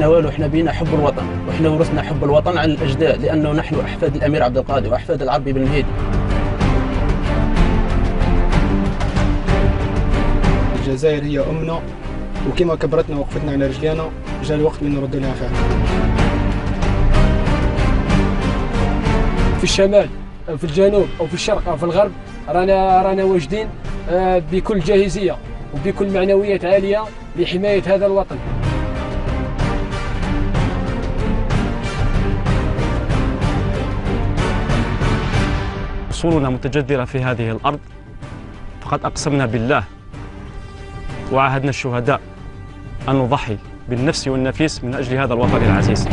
بينا والو، احنا بينا حب الوطن، واحنا ورثنا حب الوطن عن الاجداد، لانه نحن احفاد الامير عبد القادر واحفاد العربي بن مهيدي. الجزائر هي امنا، وكما كبرتنا وقفتنا على رجلينا، جاء الوقت من نرد لها فعلا. في الشمال أو في الجنوب أو في الشرق أو في الغرب رانا واجدين بكل جاهزية وبكل معنويات عالية لحماية هذا الوطن. أصولنا متجذرة في هذه الأرض، فقد أقسمنا بالله وعاهدنا الشهداء أن نضحي بالنفس والنفيس من أجل هذا الوطن العزيز.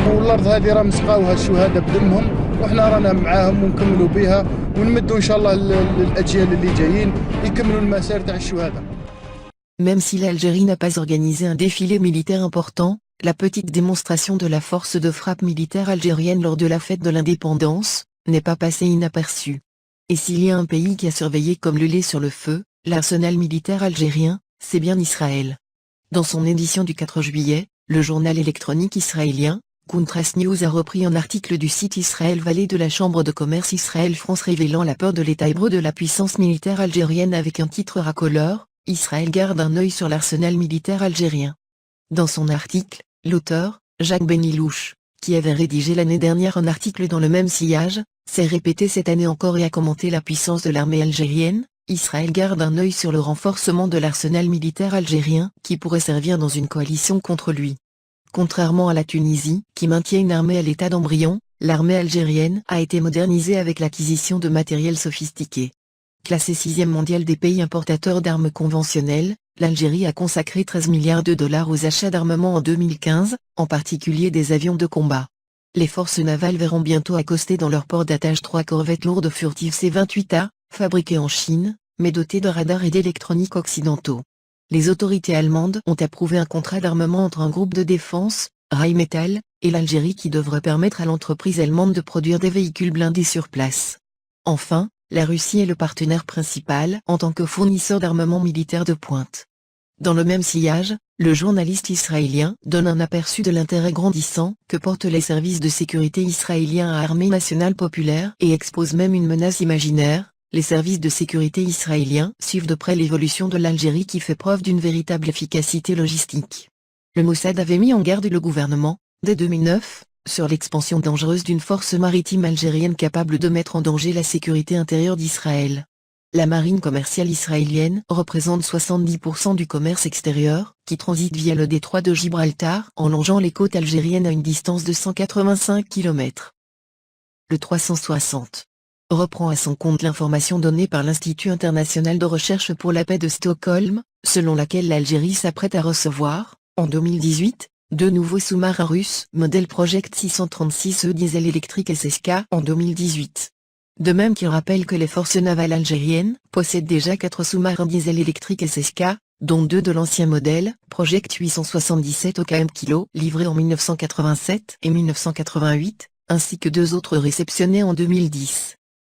والارض هذه راه مسقاوها الشهداء بدمهم، وحنا رانا معاهم ونكملوا بها، ونمدوا ان شاء الله الاجيال اللي جايين يكملوا المسار تاع الشهداء. Même si l'Algérie n'a pas organisé un défilé militaire important, la petite démonstration de la force de frappe militaire algérienne lors de la fête de l'indépendance n'est pas passée inaperçue. Et s'il y a un pays qui a surveillé comme le lait sur le feu l'arsenal militaire algérien, c'est bien Israël. Dans son édition du 4 juillet, le journal électronique israélien Contras News a repris un article du site Israël Vallée de la Chambre de commerce Israël-France révélant la peur de l'État hébreu de la puissance militaire algérienne avec un titre racoleur, Israël garde un œil sur l'arsenal militaire algérien. Dans son article, l'auteur, Jacques Benilouche, qui avait rédigé l'année dernière un article dans le même sillage, s'est répété cette année encore et a commenté la puissance de l'armée algérienne. Israël garde un œil sur le renforcement de l'arsenal militaire algérien qui pourrait servir dans une coalition contre lui. Contrairement à la Tunisie, qui maintient une armée à l'état d'embryon, l'armée algérienne a été modernisée avec l'acquisition de matériel sophistiqué. Classée 6e mondial des pays importateurs d'armes conventionnelles, l'Algérie a consacré 13 milliards de dollars aux achats d'armement en 2015, en particulier des avions de combat. Les forces navales verront bientôt accoster dans leur port d'attache 3 corvettes lourdes furtives C-28A, fabriquées en Chine, mais dotées de radars et d'électronique occidentaux. Les autorités allemandes ont approuvé un contrat d'armement entre un groupe de défense, Rheinmetall, et l'Algérie qui devrait permettre à l'entreprise allemande de produire des véhicules blindés sur place. Enfin, la Russie est le partenaire principal en tant que fournisseur d'armement militaire de pointe. Dans le même sillage, le journaliste israélien donne un aperçu de l'intérêt grandissant que portent les services de sécurité israéliens à Armée nationale populaire et expose même une menace imaginaire. Les services de sécurité israéliens suivent de près l'évolution de l'Algérie qui fait preuve d'une véritable efficacité logistique. Le Mossad avait mis en garde le gouvernement, dès 2009, sur l'expansion dangereuse d'une force maritime algérienne capable de mettre en danger la sécurité intérieure d'Israël. La marine commerciale israélienne représente 70% du commerce extérieur, qui transite via le détroit de Gibraltar en longeant les côtes algériennes à une distance de 185 km. Le 360 reprend à son compte l'information donnée par l'Institut international de recherche pour la paix de Stockholm, selon laquelle l'Algérie s'apprête à recevoir, en 2018, deux nouveaux sous-marins russes modèle Project 636E diesel électrique SSK en 2018. De même qu'il rappelle que les forces navales algériennes possèdent déjà 4 sous-marins diesel électriques SSK, dont 2 de l'ancien modèle, Project 877 OKM Kilo, livrés en 1987 et 1988, ainsi que 2 autres réceptionnés en 2010.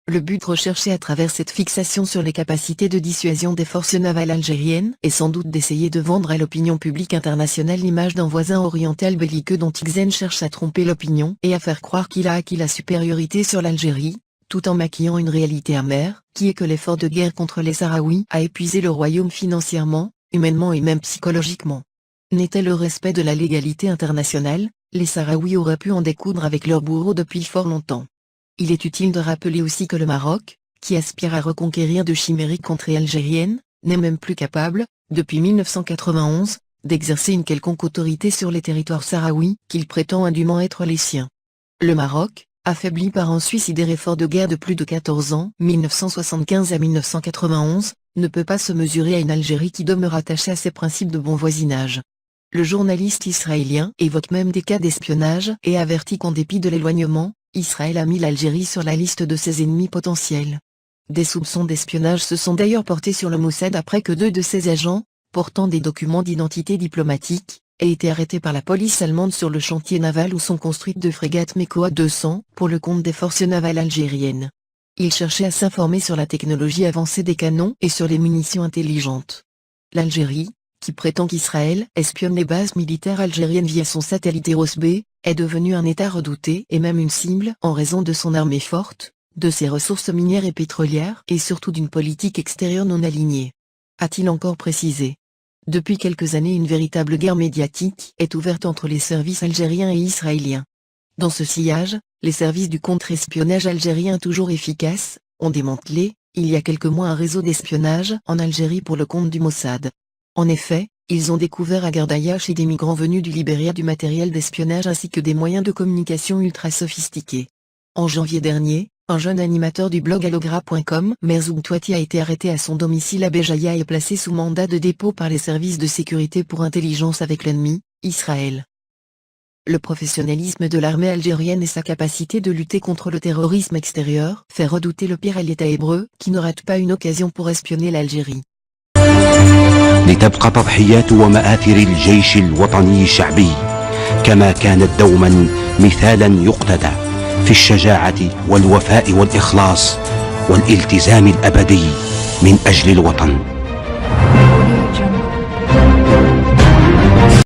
Le but recherché à travers cette fixation sur les capacités de dissuasion des forces navales algériennes est sans doute d'essayer de vendre à l'opinion publique internationale l'image d'un voisin oriental belliqueux dont Xen cherche à tromper l'opinion et à faire croire qu'il a acquis la supériorité sur l'Algérie, tout en maquillant une réalité amère, qui est que l'effort de guerre contre les Sahraouis a épuisé le royaume financièrement, humainement et même psychologiquement. N'était le respect de la légalité internationale, les Sahraouis auraient pu en découdre avec leurs bourreaux depuis fort longtemps. Il est utile de rappeler aussi que le Maroc, qui aspire à reconquérir de chimériques contrées algériennes, n'est même plus capable, depuis 1991, d'exercer une quelconque autorité sur les territoires sahraouis qu'il prétend indûment être les siens. Le Maroc, affaibli par un suicidaire effort de guerre de plus de 14 ans, 1975 à 1991, ne peut pas se mesurer à une Algérie qui demeure attachée à ses principes de bon voisinage. Le journaliste israélien évoque même des cas d'espionnage et avertit qu'en dépit de l'éloignement, Israël a mis l'Algérie sur la liste de ses ennemis potentiels. Des soupçons d'espionnage se sont d'ailleurs portés sur le Mossad après que 2 de ses agents, portant des documents d'identité diplomatique, aient été arrêtés par la police allemande sur le chantier naval où sont construites 2 frégates Mekoa 200 pour le compte des forces navales algériennes. Ils cherchaient à s'informer sur la technologie avancée des canons et sur les munitions intelligentes. L'Algérie, qui prétend qu'Israël espionne les bases militaires algériennes via son satellite Eros B, est devenu un État redouté et même une cible en raison de son armée forte, de ses ressources minières et pétrolières et surtout d'une politique extérieure non alignée. A-t-il encore précisé. Depuis quelques années, une véritable guerre médiatique est ouverte entre les services algériens et israéliens. Dans ce sillage, les services du contre-espionnage algérien toujours efficaces ont démantelé, il y a quelques mois, un réseau d'espionnage en Algérie pour le compte du Mossad. En effet, ils ont découvert à Gardaïa chez des migrants venus du Libéria du matériel d'espionnage ainsi que des moyens de communication ultra sophistiqués. En janvier dernier, un jeune animateur du blog allogra.com, Merzoug Touati, a été arrêté à son domicile à Béjaïa et placé sous mandat de dépôt par les services de sécurité pour intelligence avec l'ennemi, Israël. Le professionnalisme de l'armée algérienne et sa capacité de lutter contre le terrorisme extérieur fait redouter le pire à l'État hébreu, qui ne rate pas une occasion pour espionner l'Algérie. لتبقى تضحيات ومآثر الجيش الوطني الشعبي كما كانت دوما مثالا يقتدى في الشجاعة والوفاء والإخلاص والالتزام الأبدي من أجل الوطن.